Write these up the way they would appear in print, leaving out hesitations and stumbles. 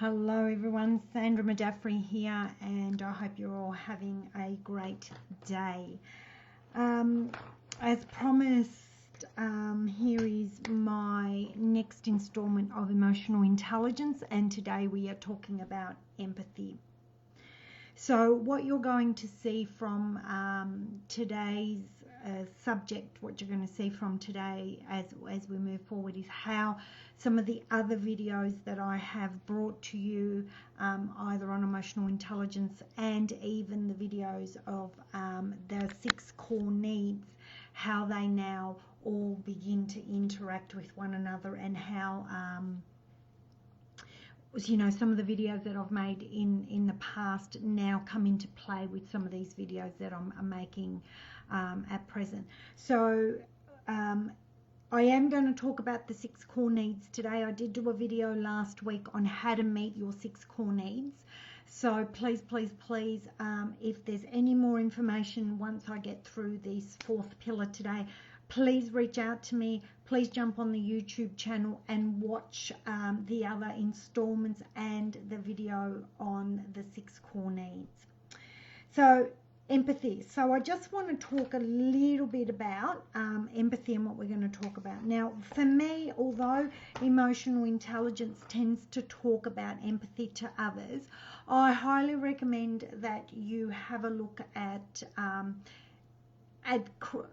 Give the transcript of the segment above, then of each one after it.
Hello everyone, Sandra Madafferi here, and I hope you're all having a great day. As promised, here is my next installment of emotional intelligence, and today we are talking about empathy. So what you're going to see from today's subject, what you're going to see from today as we move forward, is how some of the other videos that I have brought to you, either on emotional intelligence and even the videos of the 6 core needs, how they now all begin to interact with one another, and how you know, some of the videos that I've made in the past now come into play with some of these videos that I'm making at present. So I am going to talk about the 6 core needs today. I did do a video last week on how to meet your 6 core needs. So please, if there's any more information once I get through this 4th pillar today, please reach out to me. Please jump on the YouTube channel and watch the other installments and the video on the 6 core needs. So empathy. So I just want to talk a little bit about empathy and what we're going to talk about. Now, for me, although emotional intelligence tends to talk about empathy to others, I highly recommend that you have a look at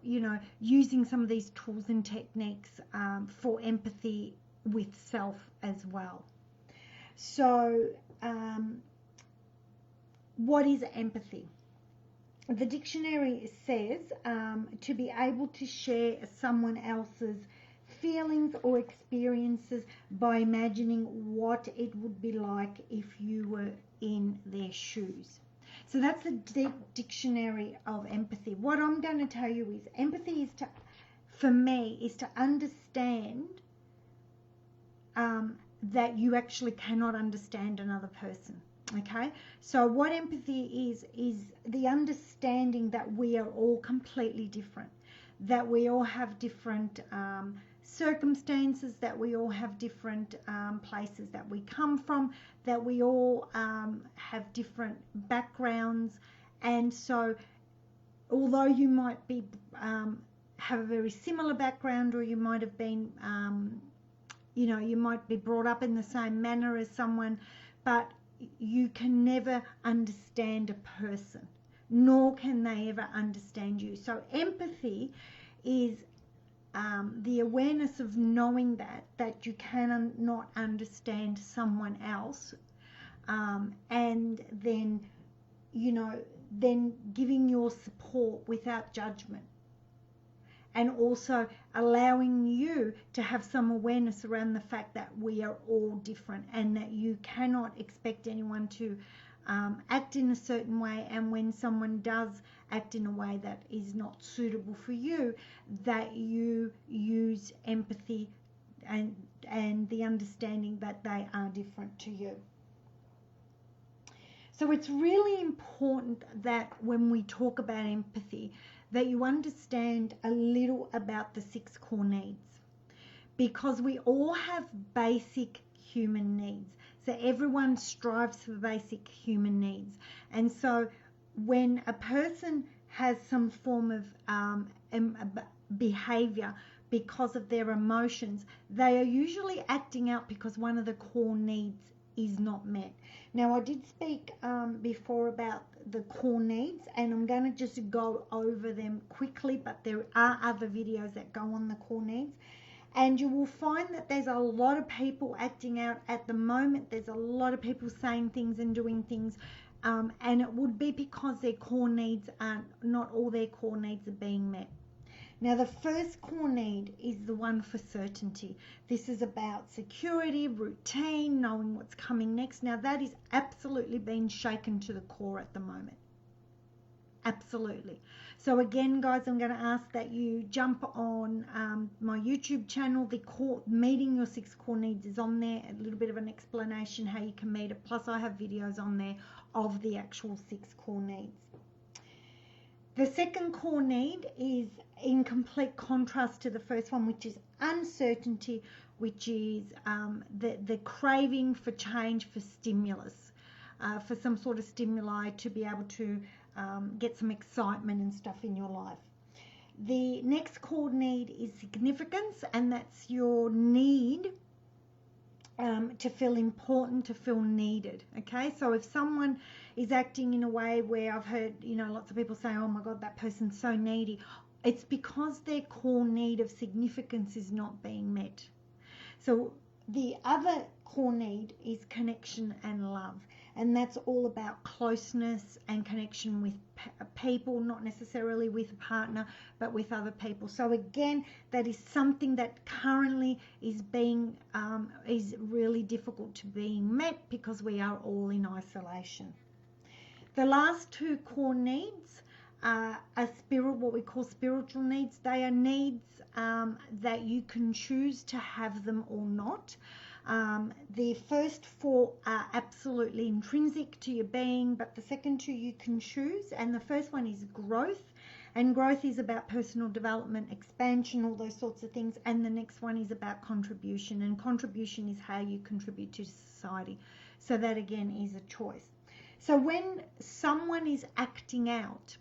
you know, using some of these tools and techniques for empathy with self as well. So what is empathy? The dictionary says to be able to share someone else's feelings or experiences by imagining what it would be like if you were in their shoes. So that's the dictionary of empathy. What I'm going to tell you is empathy is for me, is to understand that you actually cannot understand another person. Okay, so what empathy is the understanding that we are all completely different, that we all have different circumstances, that we all have different places that we come from, that we all have different backgrounds. And so although you might be have a very similar background, or you might have been you know, you might be brought up in the same manner as someone, but you can never understand a person, nor can they ever understand you. So empathy is the awareness of knowing that you cannot understand someone else, and then, you know, then giving your support without judgment, and also allowing you to have some awareness around the fact that we are all different, and that you cannot expect anyone to act in a certain way, and when someone does act in a way that is not suitable for you, that you use empathy and the understanding that they are different to you. So it's really important that when we talk about empathy, that you understand a little about the 6 core needs, because we all have basic human needs. So everyone strives for basic human needs. And so when a person has some form of behavior because of their emotions, they are usually acting out because one of the core needs is not met. Now, I did speak before about the core needs, and I'm going to just go over them quickly, but there are other videos that go on the core needs. And you will find that there's a lot of people acting out at the moment. There's a lot of people saying things and doing things, and it would be because their core needs aren't, not all their core needs are being met. Now, the first core need is the one for certainty. This is about security, routine, knowing what's coming next. Now, that is absolutely being shaken to the core at the moment. Absolutely. So again, guys, I'm going to ask that you jump on my YouTube channel. The meeting your 6 core needs is on there. A little bit of an explanation how you can meet it. Plus, I have videos on there of the actual 6 core needs. The second core need is in complete contrast to the first one, which is uncertainty, which is the craving for change, for stimulus, for some sort of stimuli to be able to get some excitement and stuff in your life. The next core need is significance, and that's your need to feel important, to feel needed. Okay, so if someone is acting in a way where I've heard, lots of people say, oh my God, that person's so needy, it's because their core need of significance is not being met. So the other core need is connection and love, and that's all about closeness and connection with people, not necessarily with a partner, but with other people. So again, that is something that currently is being is really difficult to being met because we are all in isolation. The last two core needs are what we call spiritual needs. They are needs that you can choose to have them or not. The first four are absolutely intrinsic to your being, but the second two you can choose. And the first one is growth, and growth is about personal development, expansion, all those sorts of things. And the next one is about contribution, and contribution is how you contribute to society. So that again is a choice. So when someone is acting out,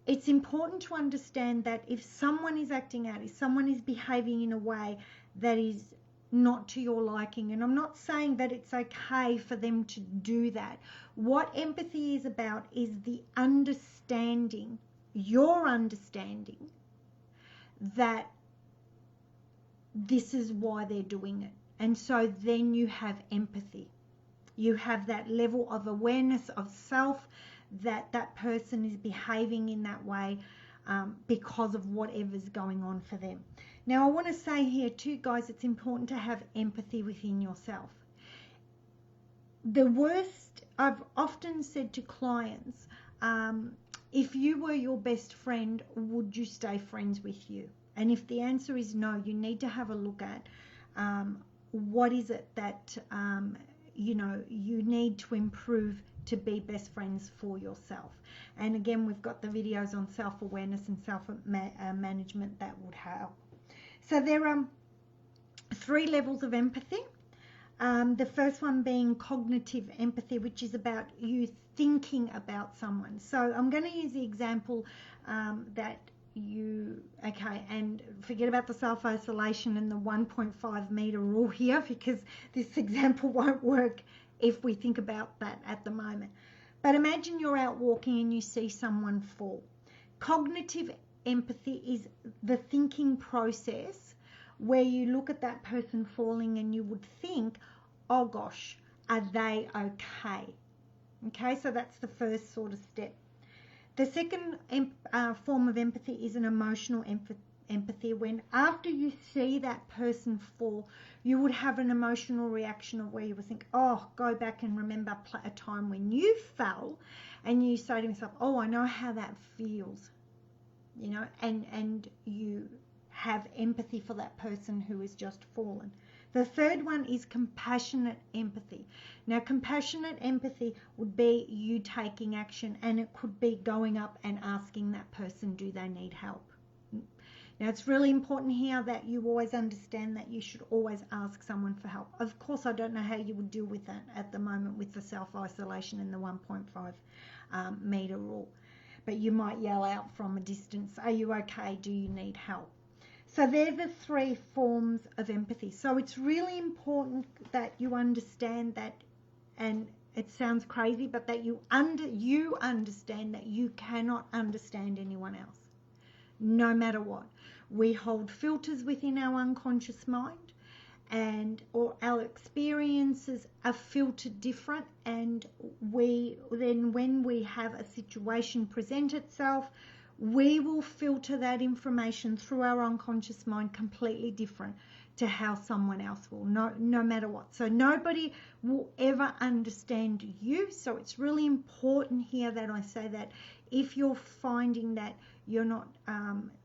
it's important to understand that if someone is acting out, if someone is behaving in a way that is not to your liking, and I'm not saying that it's okay for them to do that. What empathy is about is the understanding, your understanding that this is why they're doing it. And so then you have empathy. You have that level of awareness of self, that that person is behaving in that way because of whatever's going on for them. Now, I want to say here too, guys, it's important to have empathy within yourself. The worst, I've often said to clients, if you were your best friend, would you stay friends with you? And if the answer is no, you need to have a look at what is it that you need to improve to be best friends for yourself. And again, we've got the videos on self-awareness and self-management that would help. So there are 3 levels of empathy. The first one being cognitive empathy, which is about you thinking about someone. So I'm going to use the example and forget about the self-isolation and the 1.5 meter rule here, because this example won't work if we think about that at the moment. But imagine you're out walking and you see someone fall. Cognitive empathy is the thinking process where you look at that person falling and you would think, oh gosh, are they okay? Okay, so that's the first sort of step. The second form of empathy is an emotional empathy, when after you see that person fall, you would have an emotional reaction of where you would think, oh, go back and remember a time when you fell, and you say to yourself, oh, I know how that feels, and you have empathy for that person who has just fallen. The third one is compassionate empathy. Now, compassionate empathy would be you taking action, and it could be going up and asking that person, do they need help? Now, it's really important here that you always understand that you should always ask someone for help. Of course, I don't know how you would deal with that at the moment with the self-isolation and the 1.5 meter rule, but you might yell out from a distance, are you okay? Do you need help? So they're the 3 forms of empathy. So it's really important that you understand that, and it sounds crazy, but that you understand that you cannot understand anyone else, no matter what. We hold filters within our unconscious mind, or our experiences are filtered different, and when we have a situation present itself, we will filter that information through our unconscious mind completely different to how someone else will, no matter what. So nobody will ever understand you. So it's really important here that I say that if you're finding that you're not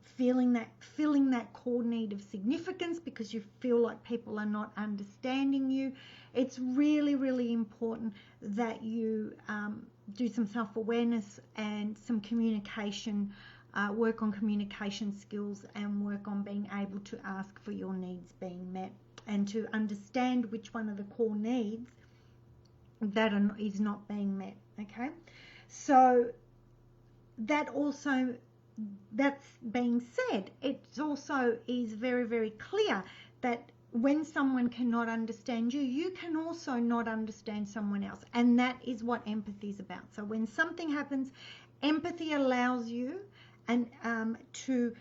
feeling that core need of significance because you feel like people are not understanding you, it's really, really important that you do some self-awareness and some communication, work on communication skills, and work on being able to ask for your needs being met. and to understand which one of the core needs that is not being met. Okay, so that's being said, it also is very, very clear that when someone cannot understand you, you can also not understand someone else, and that is what empathy is about. So when something happens, empathy allows you to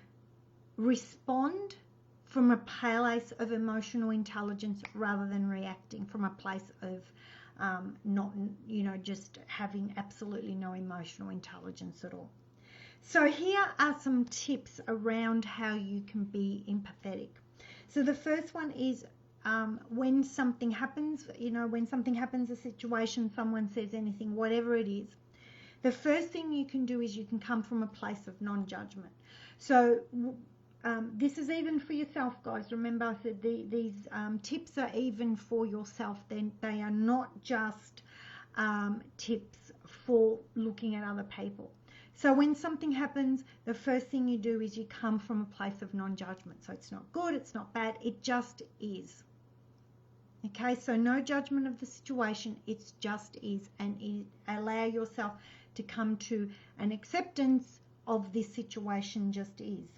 respond from a place of emotional intelligence rather than reacting from a place of not, just having absolutely no emotional intelligence at all. So here are some tips around how you can be empathetic. So the first one is when something happens, a situation, someone says anything, whatever it is, the first thing you can do is you can come from a place of non-judgment. So this is even for yourself, guys. Remember, I said these tips are even for yourself. They are not just tips for looking at other people. So when something happens, the first thing you do is you come from a place of non-judgment. So it's not good, it's not bad, it just is. Okay, so no judgment of the situation, it just is, and allow yourself to come to an acceptance of this situation just is.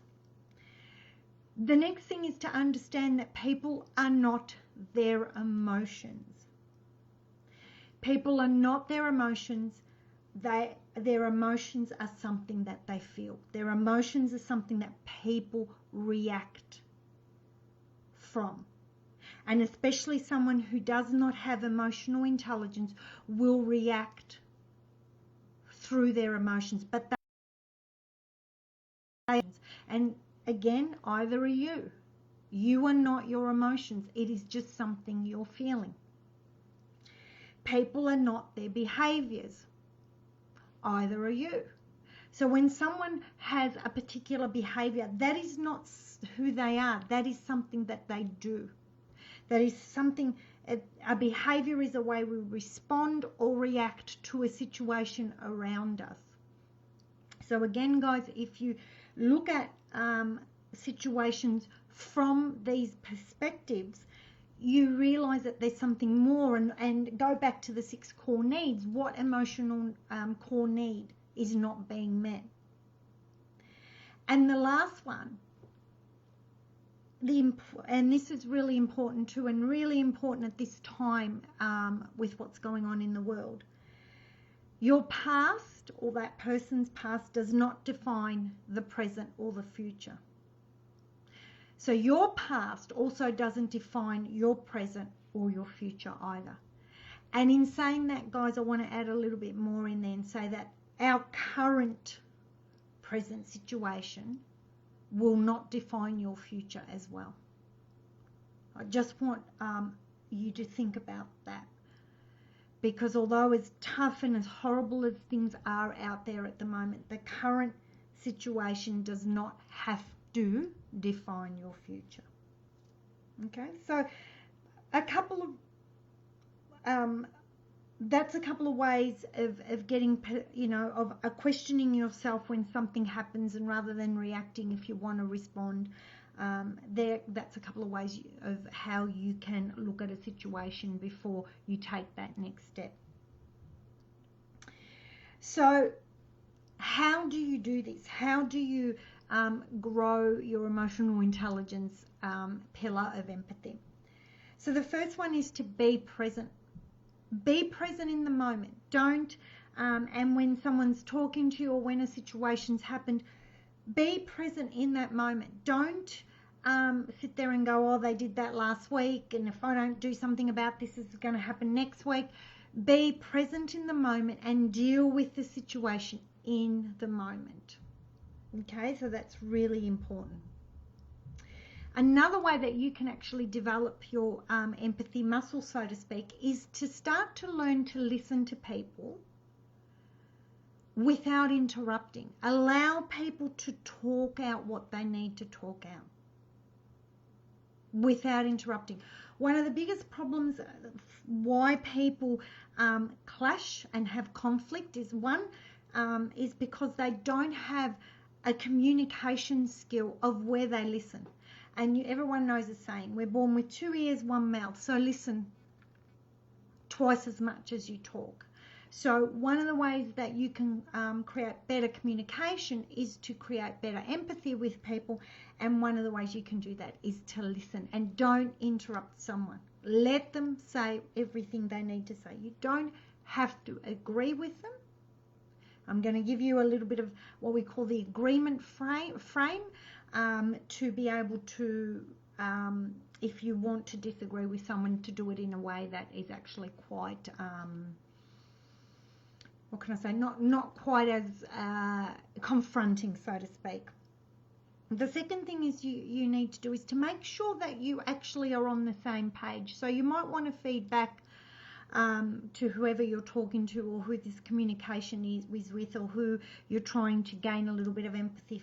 The next thing is to understand that people are not their emotions. People are not their emotions. Their emotions are something that they feel. Their emotions are something that people react from. And especially someone who does not have emotional intelligence will react through their emotions. But and again, either are you. You are not your emotions. It is just something you're feeling. People are not their behaviors. Either are you. So when someone has a particular behavior, that is not who they are. That is something that they do. That is something, a behavior is a way we respond or react to a situation around us. So again, guys, if you look at situations from these perspectives, you realize that there's something more, and go back to the 6 core needs. What emotional core need is not being met? And the last one, and this is really important too, and really important at this time with what's going on in the world. Your past or that person's past does not define the present or the future. So your past also doesn't define your present or your future either. And in saying that, guys, I want to add a little bit more in there and say that our current present situation will not define your future as well. I just want you to think about that. Because although as tough and as horrible as things are out there at the moment, the current situation does not have to define your future. Okay, so a couple of that's a couple of ways of getting, of questioning yourself when something happens, and rather than reacting, if you want to respond, that's a couple of ways of how you can look at a situation before you take that next step. So how do you do this? How do you grow your emotional intelligence pillar of empathy? So the first one is to be present. Be present in the moment. Don't, and when someone's talking to you or when a situation's happened, be present in that moment. Don't sit there and go, oh, they did that last week, and if I don't do something about this, it's going to happen next week. Be present in the moment and deal with the situation in the moment. Okay, so that's really important. Another way that you can actually develop your empathy muscle, so to speak, is to start to learn to listen to people without interrupting. Allow people to talk out what they need to talk out without interrupting. One of the biggest problems why people clash and have conflict is is because they don't have a communication skill of where they listen. And everyone knows the saying, we're born with 2 ears, 1 mouth. So listen twice as much as you talk. So one of the ways that you can create better communication is to create better empathy with people. And one of the ways you can do that is to listen, and don't interrupt someone. Let them say everything they need to say. You don't have to agree with them. I'm going to give you a little bit of what we call the agreement frame to be able to, if you want to disagree with someone, to do it in a way that is actually quite, what can I say, not quite as confronting, so to speak. The second thing is you need to do is to make sure that you actually are on the same page. So you might want to feed back to whoever you're talking to, or who this communication is with, or who you're trying to gain a little bit of empathy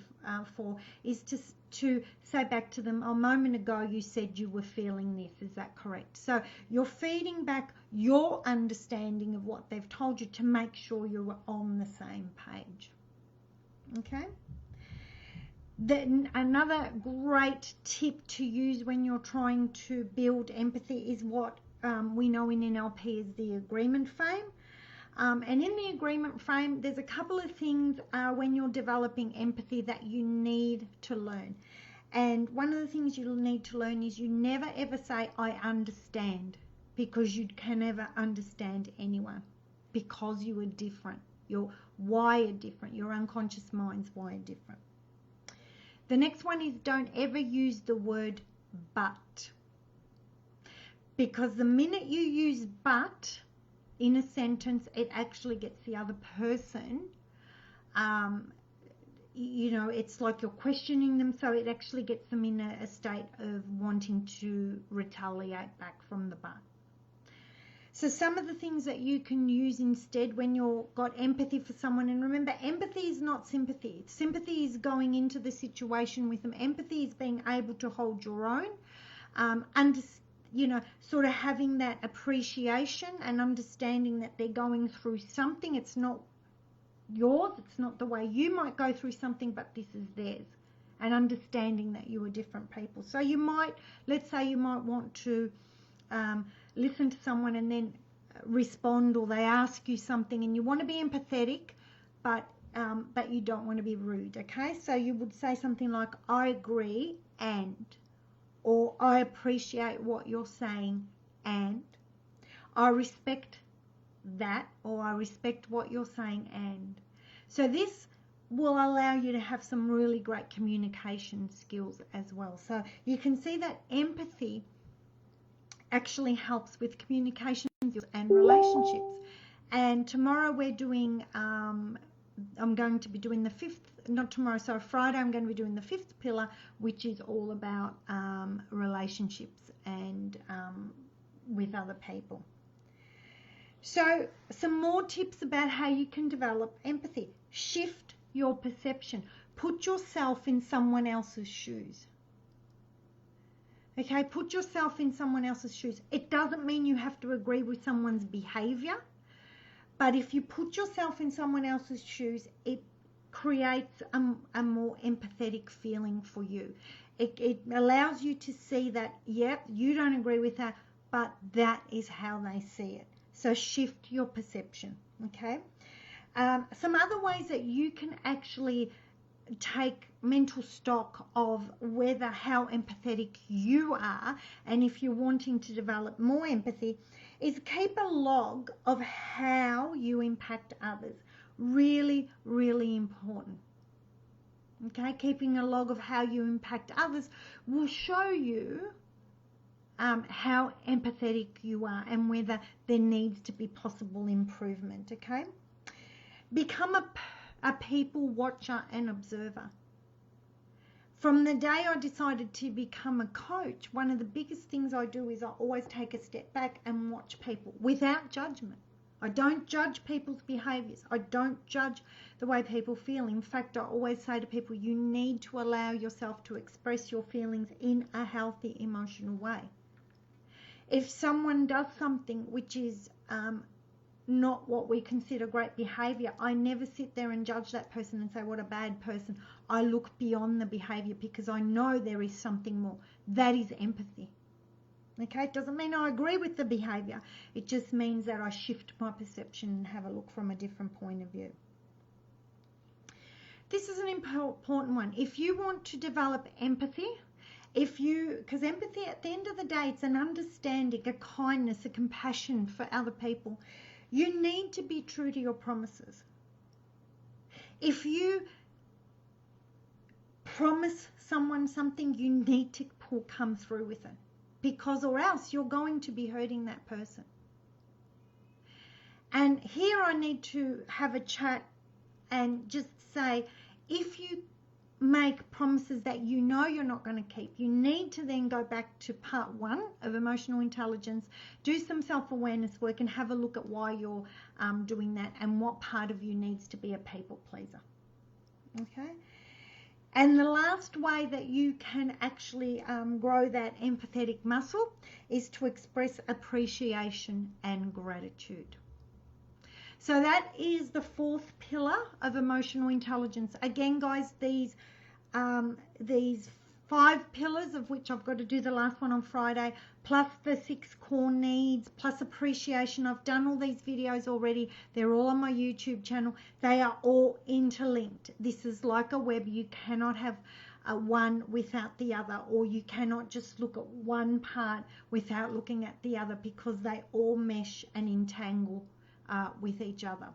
for, is to say back to them, a moment ago you said you were feeling this, is that correct? So you're feeding back your understanding of what they've told you to make sure you're on the same page. Okay? Then another great tip to use when you're trying to build empathy is what we know in NLP is the agreement frame. And in the agreement frame, there's a couple of things when you're developing empathy that you need to learn. And one of the things you'll need to learn is you never ever say, I understand, because you can never understand anyone, because you are different. You're wired different. Your unconscious mind's wired different. The next one is don't ever use the word but. Because the minute you use but in a sentence, it actually gets the other person, it's like you're questioning them, so it actually gets them in a state of wanting to retaliate back from the but. So some of the things that you can use instead when you've got empathy for someone, and remember, empathy is not sympathy. Sympathy is going into the situation with them. Empathy is being able to hold your own, sort of having that appreciation and understanding that they're going through something. It's not yours. It's not the way you might go through something, but this is theirs. And understanding that you are different people. So you might, let's say you might want to listen to someone and then respond, or they ask you something and you want to be empathetic, but you don't want to be rude, okay? So you would say something like, I agree and, or I appreciate what you're saying and, I respect that, or I respect what you're saying and. So this will allow you to have some really great communication skills as well. So you can see that empathy actually helps with communication skills and relationships. And tomorrow we're doing, I'm going to be doing the Friday I'm going to be doing the 5th pillar, which is all about relationships and with other people. So some more tips about how you can develop empathy. Shift your perception. Put yourself in someone else's shoes. Okay, put yourself in someone else's shoes. It doesn't mean you have to agree with someone's behavior, but if you put yourself in someone else's shoes, it creates a more empathetic feeling for you. It allows you to see that, yep, you don't agree with that, but that is how they see it. So shift your perception, okay? Some other ways that you can actually take mental stock of how empathetic you are, and if you're wanting to develop more empathy, is keep a log of how you impact others. Really, really important. Okay, keeping a log of how you impact others will show you how empathetic you are and whether there needs to be possible improvement, okay? Become a people watcher and observer. From the day I decided to become a coach, one of the biggest things I do is I always take a step back and watch people without judgment. I don't judge people's behaviours. I don't judge the way people feel. In fact, I always say to people, you need to allow yourself to express your feelings in a healthy, emotional way. If someone does something which is not what we consider great behavior. I never sit there and judge that person and say what a bad person. I look beyond the behavior because I know there is something more. That is empathy. Okay, it doesn't mean I agree with the behavior. It just means that I shift my perception and have a look from a different point of view. This is an important one. If you want to develop empathy, because empathy at the end of the day, it's an understanding, a kindness, a compassion for other people. You need to be true to your promises. If you promise someone something, you need to come through with it, because or else you're going to be hurting that person. And here I need to have a chat and just say, if you make promises that you know you're not going to keep, you need to then go back to part 1 of emotional intelligence, do some self-awareness work, and have a look at why you're doing that and what part of you needs to be a people pleaser. Okay? And the last way that you can actually grow that empathetic muscle is to express appreciation and gratitude. So that is the 4th pillar of emotional intelligence. Again, guys, these 5 pillars, of which I've got to do the last one on Friday, plus the 6 core needs, plus appreciation. I've done all these videos already. They're all on my YouTube channel. They are all interlinked. This is like a web. You cannot have one without the other, or you cannot just look at one part without looking at the other, because they all mesh and entangle with each other.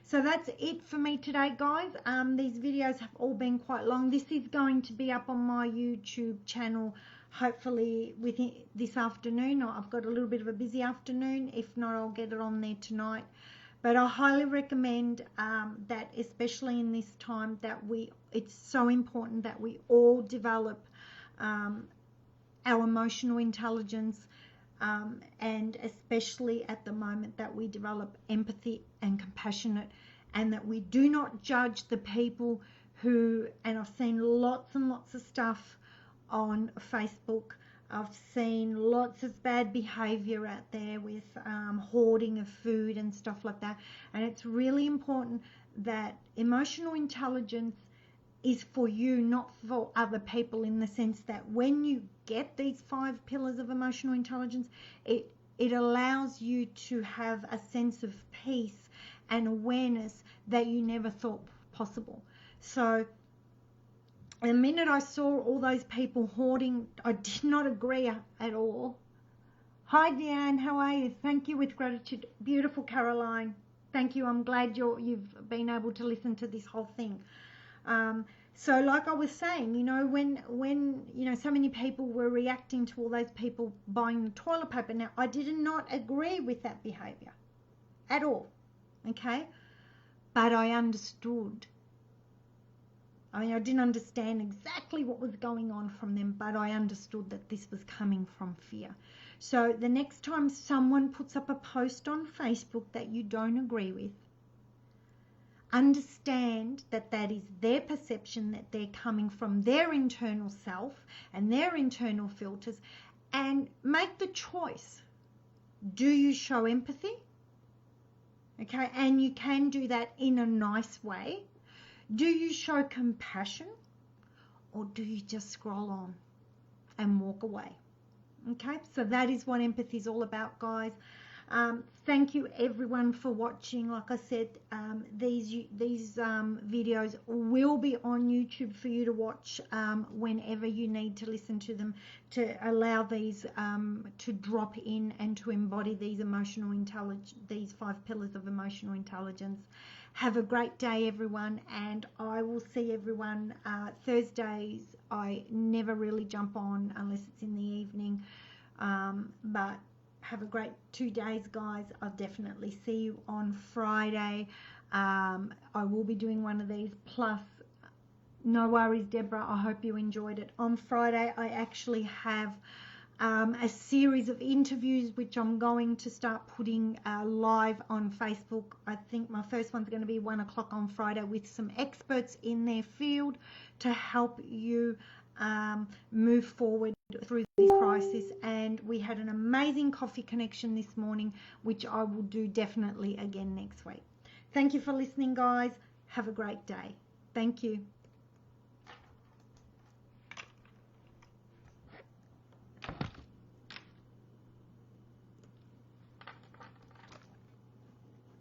So that's it for me today, guys. These videos have all been quite long. This is going to be up on my YouTube channel hopefully within this afternoon. I've got a little bit of a busy afternoon. If not, I'll get it on there tonight. But I highly recommend that, especially in this time, that it's so important that we all develop our emotional intelligence, and especially at the moment that we develop empathy and compassionate, and that we do not judge the people who, and I've seen lots and lots of stuff on Facebook. I've seen lots of bad behavior out there with hoarding of food and stuff like that. And it's really important that emotional intelligence is for you, not for other people, in the sense that when you get these 5 pillars of emotional intelligence, it allows you to have a sense of peace and awareness that you never thought possible. So the minute I saw all those people hoarding, I did not agree at all. Hi Deanne, how are you? Thank you, with gratitude. Beautiful Caroline. Thank you. I'm glad you've been able to listen to this whole thing. So like I was saying, you know, when you know, so many people were reacting to all those people buying the toilet paper. Now, I did not agree with that behavior at all, okay? But I understood. I mean, I didn't understand exactly what was going on from them, but I understood that this was coming from fear. So the next time someone puts up a post on Facebook that you don't agree with, understand that that is their perception, that they're coming from their internal self and their internal filters, and make the choice. Do you show empathy? Okay, and you can do that in a nice way. Do you show compassion, or do you just scroll on and walk away? Okay, so that is what empathy is all about, guys. Thank you everyone for watching. Like I said, these videos will be on YouTube for you to watch whenever you need to listen to them, to allow these to drop in and to embody these these 5 pillars of emotional intelligence. Have a great day, everyone, and I will see everyone Thursdays. I never really jump on unless it's in the evening, but have a great 2 days, guys. I'll definitely see you on Friday. I will be doing one of these, plus no worries, Deborah, I hope you enjoyed it. On Friday I actually have a series of interviews which I'm going to start putting live on Facebook. I think my first one's going to be 1 o'clock on Friday, with some experts in their field to help you move forward through this crisis. And we had an amazing coffee connection this morning, which I will do definitely again next week. Thank you for listening, guys. Have a great day. Thank you.